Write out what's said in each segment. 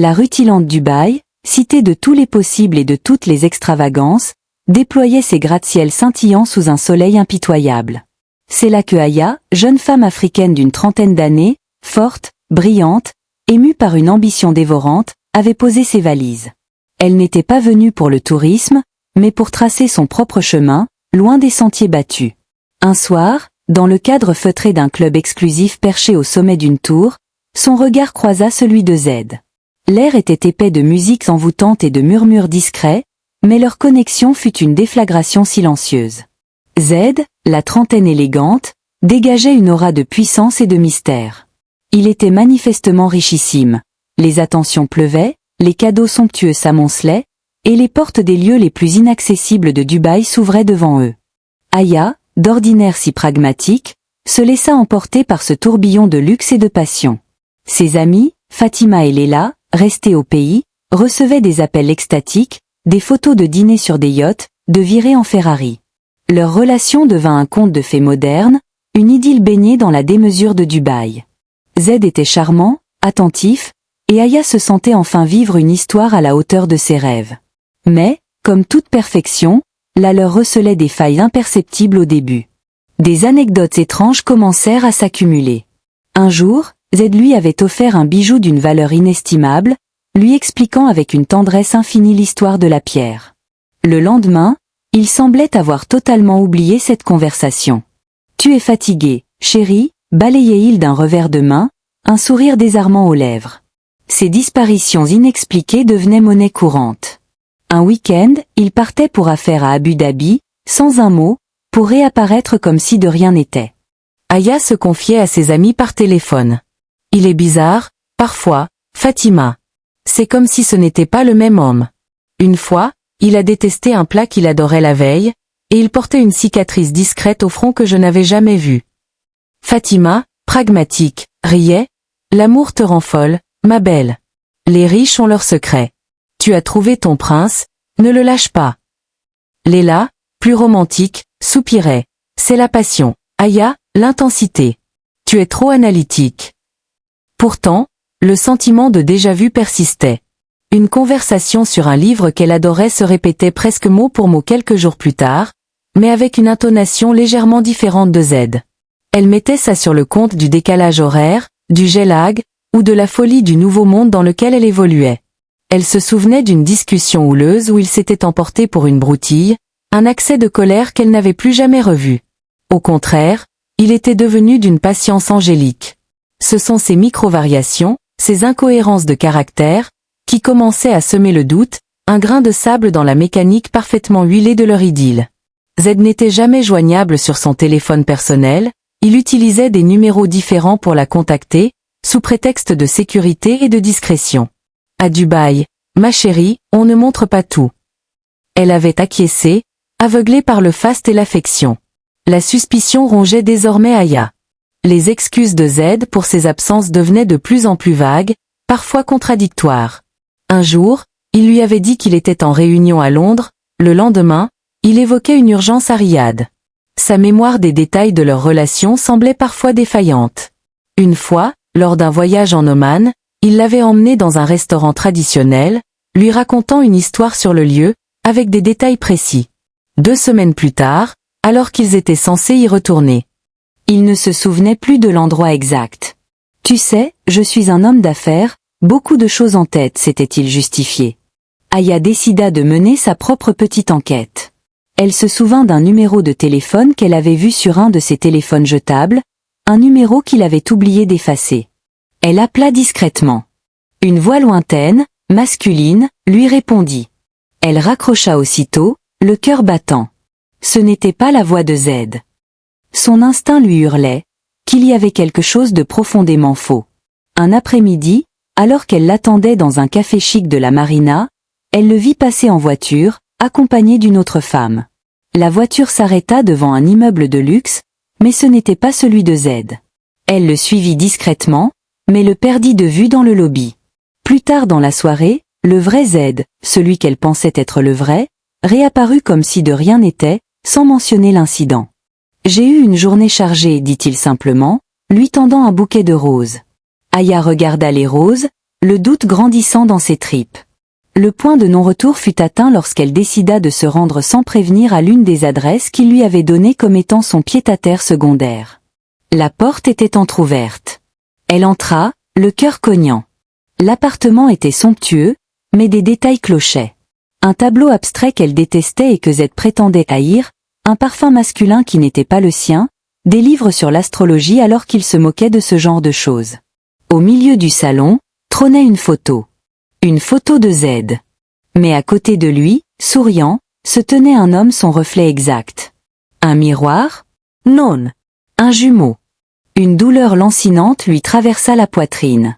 La rutilante Dubaï, cité de tous les possibles et de toutes les extravagances, déployait ses gratte-ciels scintillants sous un soleil impitoyable. C'est là que Aya, jeune femme africaine d'une trentaine d'années, forte, brillante, émue par une ambition dévorante, avait posé ses valises. Elle n'était pas venue pour le tourisme, mais pour tracer son propre chemin, loin des sentiers battus. Un soir, dans le cadre feutré d'un club exclusif perché au sommet d'une tour, son regard croisa celui de Z. L'air était épais de musiques envoûtantes et de murmures discrets, mais leur connexion fut une déflagration silencieuse. Z, la trentaine élégante, dégageait une aura de puissance et de mystère. Il était manifestement richissime. Les attentions pleuvaient, les cadeaux somptueux s'amoncelaient, et les portes des lieux les plus inaccessibles de Dubaï s'ouvraient devant eux. Aya, d'ordinaire si pragmatique, se laissa emporter par ce tourbillon de luxe et de passion. Ses amis, Fatima et Leila, restés au pays, recevaient des appels extatiques, des photos de dîner sur des yachts, de virées en Ferrari. Leur relation devint un conte de fées moderne, une idylle baignée dans la démesure de Dubaï. Z était charmant, attentif, et Aya se sentait enfin vivre une histoire à la hauteur de ses rêves. Mais, comme toute perfection, la leur recelait des failles imperceptibles au début. Des anecdotes étranges commencèrent à s'accumuler. Un jour, Z lui avait offert un bijou d'une valeur inestimable, lui expliquant avec une tendresse infinie l'histoire de la pierre. Le lendemain, il semblait avoir totalement oublié cette conversation. « Tu es fatigué, chérie », balayait-il d'un revers de main, un sourire désarmant aux lèvres. Ces disparitions inexpliquées devenaient monnaie courante. Un week-end, il partait pour affaires à Abu Dhabi, sans un mot, pour réapparaître comme si de rien n'était. Aya se confiait à ses amis par téléphone. « Il est bizarre, parfois, Fatima. C'est comme si ce n'était pas le même homme. Une fois, il a détesté un plat qu'il adorait la veille, et il portait une cicatrice discrète au front que je n'avais jamais vue. Fatima, pragmatique, riait. « L'amour te rend folle, ma belle. Les riches ont leurs secrets. Tu as trouvé ton prince, ne le lâche pas. » Leila, plus romantique, soupirait. « C'est la passion. Aya, l'intensité. Tu es trop analytique. » Pourtant, le sentiment de déjà-vu persistait. Une conversation sur un livre qu'elle adorait se répétait presque mot pour mot quelques jours plus tard, mais avec une intonation légèrement différente de Z. Elle mettait ça sur le compte du décalage horaire, du jet lag, ou de la folie du nouveau monde dans lequel elle évoluait. Elle se souvenait d'une discussion houleuse où il s'était emporté pour une broutille, un accès de colère qu'elle n'avait plus jamais revu. Au contraire, il était devenu d'une patience angélique. Ce sont ces micro-variations, ces incohérences de caractère, qui commençaient à semer le doute, un grain de sable dans la mécanique parfaitement huilée de leur idylle. Z n'était jamais joignable sur son téléphone personnel, il utilisait des numéros différents pour la contacter, sous prétexte de sécurité et de discrétion. À Dubaï, ma chérie, on ne montre pas tout. Elle avait acquiescé, aveuglée par le faste et l'affection. La suspicion rongeait désormais Aya. Les excuses de Z pour ses absences devenaient de plus en plus vagues, parfois contradictoires. Un jour, il lui avait dit qu'il était en réunion à Londres, le lendemain, il évoquait une urgence à Riyad. Sa mémoire des détails de leur relation semblait parfois défaillante. Une fois, lors d'un voyage en Oman, il l'avait emmenée dans un restaurant traditionnel, lui racontant une histoire sur le lieu, avec des détails précis. 2 semaines plus tard, alors qu'ils étaient censés y retourner. Il ne se souvenait plus de l'endroit exact. « Tu sais, je suis un homme d'affaires, beaucoup de choses en tête », s'était-il justifié. Aya décida de mener sa propre petite enquête. Elle se souvint d'un numéro de téléphone qu'elle avait vu sur un de ses téléphones jetables, un numéro qu'il avait oublié d'effacer. Elle appela discrètement. Une voix lointaine, masculine, lui répondit. Elle raccrocha aussitôt, le cœur battant. Ce n'était pas la voix de Z. Son instinct lui hurlait qu'il y avait quelque chose de profondément faux. Un après-midi, alors qu'elle l'attendait dans un café chic de la Marina, elle le vit passer en voiture, accompagné d'une autre femme. La voiture s'arrêta devant un immeuble de luxe, mais ce n'était pas celui de Z. Elle le suivit discrètement, mais le perdit de vue dans le lobby. Plus tard dans la soirée, le vrai Z, celui qu'elle pensait être le vrai, réapparut comme si de rien n'était, sans mentionner l'incident. « J'ai eu une journée chargée », dit-il simplement, lui tendant un bouquet de roses. Aya regarda les roses, le doute grandissant dans ses tripes. Le point de non-retour fut atteint lorsqu'elle décida de se rendre sans prévenir à l'une des adresses qu'il lui avait données comme étant son pied-à-terre secondaire. La porte était entr'ouverte. Elle entra, le cœur cognant. L'appartement était somptueux, mais des détails clochaient. Un tableau abstrait qu'elle détestait et que Z prétendait haïr, un parfum masculin qui n'était pas le sien, des livres sur l'astrologie alors qu'il se moquait de ce genre de choses. Au milieu du salon, trônait une photo. Une photo de Z. Mais à côté de lui, souriant, se tenait un homme son reflet exact. Un miroir? Non. Un jumeau. Une douleur lancinante lui traversa la poitrine.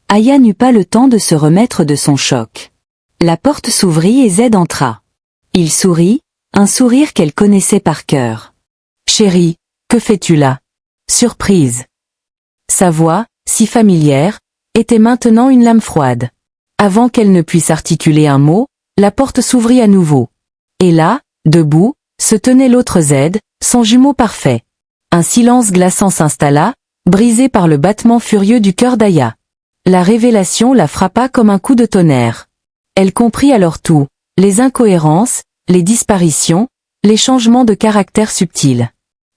Aya n'eut pas le temps de se remettre de son choc. La porte s'ouvrit et Z entra. Il sourit, un sourire qu'elle connaissait par cœur. « Chérie, que fais-tu là ?» Surprise. Sa voix, si familière, était maintenant une lame froide. Avant qu'elle ne puisse articuler un mot, la porte s'ouvrit à nouveau. Et là, debout, se tenait l'autre Z, son jumeau parfait. Un silence glaçant s'installa, brisé par le battement furieux du cœur d'Aya. La révélation la frappa comme un coup de tonnerre. Elle comprit alors tout, les incohérences, les disparitions, les changements de caractère subtils.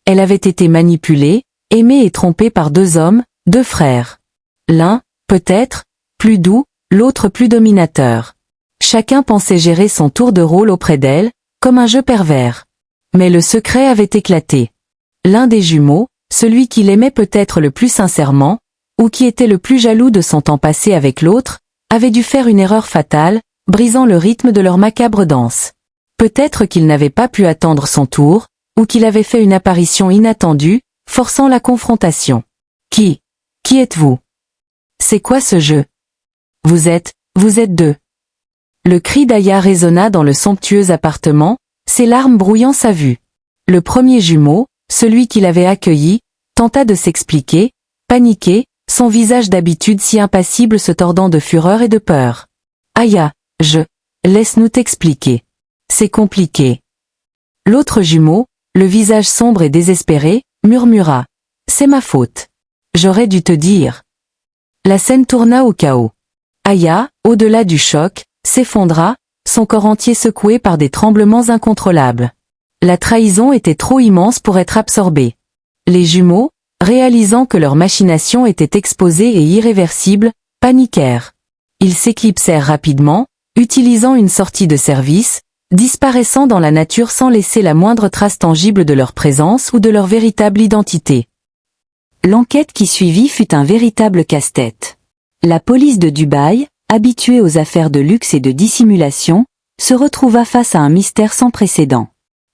Elle avait été manipulée, aimée et trompée par deux hommes, deux frères. L'un, peut-être, plus doux, l'autre plus dominateur. Chacun pensait gérer son tour de rôle auprès d'elle, comme un jeu pervers. Mais le secret avait éclaté. L'un des jumeaux, celui qui l'aimait peut-être le plus sincèrement, ou qui était le plus jaloux de son temps passé avec l'autre, avait dû faire une erreur fatale, brisant le rythme de leur macabre danse. Peut-être qu'il n'avait pas pu attendre son tour, ou qu'il avait fait une apparition inattendue, forçant la confrontation. Qui êtes-vous? C'est quoi ce jeu? Vous êtes deux. Le cri d'Aya résonna dans le somptueux appartement, ses larmes brouillant sa vue. Le premier jumeau, celui qui l'avait accueilli, tenta de s'expliquer, paniqué, son visage d'habitude si impassible se tordant de fureur et de peur. Aya, laisse-nous t'expliquer. C'est compliqué. L'autre jumeau, le visage sombre et désespéré, murmura. C'est ma faute. J'aurais dû te dire. La scène tourna au chaos. Aya, au-delà du choc, s'effondra, son corps entier secoué par des tremblements incontrôlables. La trahison était trop immense pour être absorbée. Les jumeaux, réalisant que leur machination était exposée et irréversible, paniquèrent. Ils s'éclipsèrent rapidement, utilisant une sortie de service, disparaissant dans la nature sans laisser la moindre trace tangible de leur présence ou de leur véritable identité. L'enquête qui suivit fut un véritable casse-tête. La police de Dubaï, habituée aux affaires de luxe et de dissimulation, se retrouva face à un mystère sans précédent.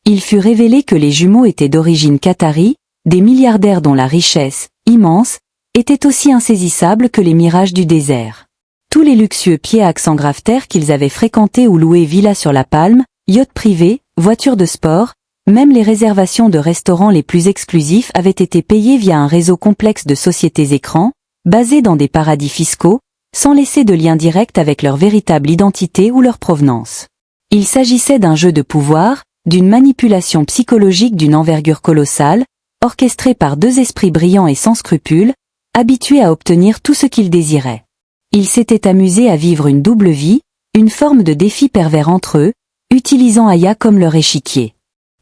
Il fut révélé que les jumeaux étaient d'origine qatari, des milliardaires dont la richesse, immense, était aussi insaisissable que les mirages du désert. Tous les luxueux pieds à accent grave-terre qu'ils avaient fréquentés ou loués villas sur la Palme, yachts privés, voitures de sport, même les réservations de restaurants les plus exclusifs avaient été payées via un réseau complexe de sociétés écrans, basés dans des paradis fiscaux, sans laisser de lien direct avec leur véritable identité ou leur provenance. Il s'agissait d'un jeu de pouvoir, d'une manipulation psychologique d'une envergure colossale, orchestrée par deux esprits brillants et sans scrupules, habitués à obtenir tout ce qu'ils désiraient. Ils s'étaient amusés à vivre une double vie, une forme de défi pervers entre eux, utilisant Aya comme leur échiquier.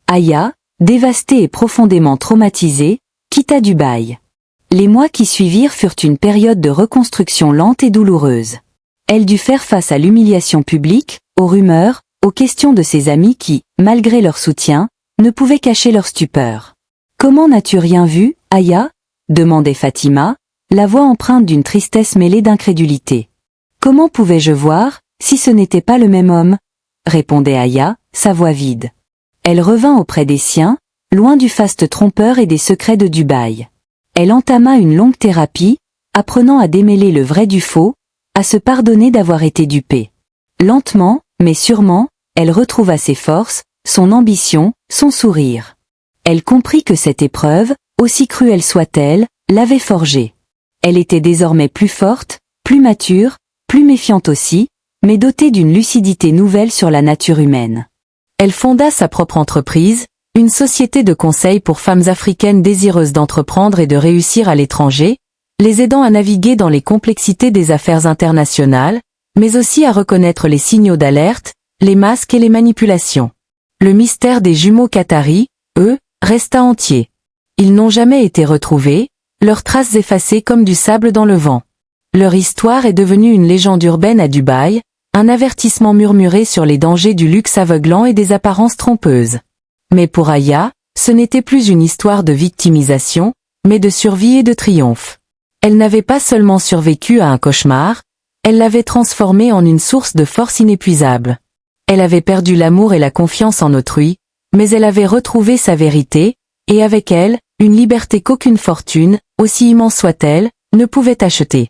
Aya, dévastée et profondément traumatisée, quitta Dubaï. Les mois qui suivirent furent une période de reconstruction lente et douloureuse. Elle dut faire face à l'humiliation publique, aux rumeurs, aux questions de ses amis qui, malgré leur soutien, ne pouvaient cacher leur stupeur. « Comment n'as-tu rien vu, Aya ?» demandait Fatima, la voix empreinte d'une tristesse mêlée d'incrédulité. « Comment pouvais-je voir, si ce n'était pas le même homme ?» répondait Aya, sa voix vide. Elle revint auprès des siens, loin du faste trompeur et des secrets de Dubaï. Elle entama une longue thérapie, apprenant à démêler le vrai du faux, à se pardonner d'avoir été dupée. Lentement, mais sûrement, elle retrouva ses forces, son ambition, son sourire. Elle comprit que cette épreuve, aussi cruelle soit-elle, l'avait forgée. Elle était désormais plus forte, plus mature, plus méfiante aussi, mais dotée d'une lucidité nouvelle sur la nature humaine. Elle fonda sa propre entreprise, une société de conseil pour femmes africaines désireuses d'entreprendre et de réussir à l'étranger, les aidant à naviguer dans les complexités des affaires internationales, mais aussi à reconnaître les signaux d'alerte, les masques et les manipulations. Le mystère des jumeaux qataris, eux, resta entier. Ils n'ont jamais été retrouvés, leurs traces effacées comme du sable dans le vent. Leur histoire est devenue une légende urbaine à Dubaï, un avertissement murmuré sur les dangers du luxe aveuglant et des apparences trompeuses. Mais pour Aya, ce n'était plus une histoire de victimisation, mais de survie et de triomphe. Elle n'avait pas seulement survécu à un cauchemar, elle l'avait transformé en une source de force inépuisable. Elle avait perdu l'amour et la confiance en autrui, mais elle avait retrouvé sa vérité, et avec elle, une liberté qu'aucune fortune, aussi immense soit-elle, ne pouvait acheter.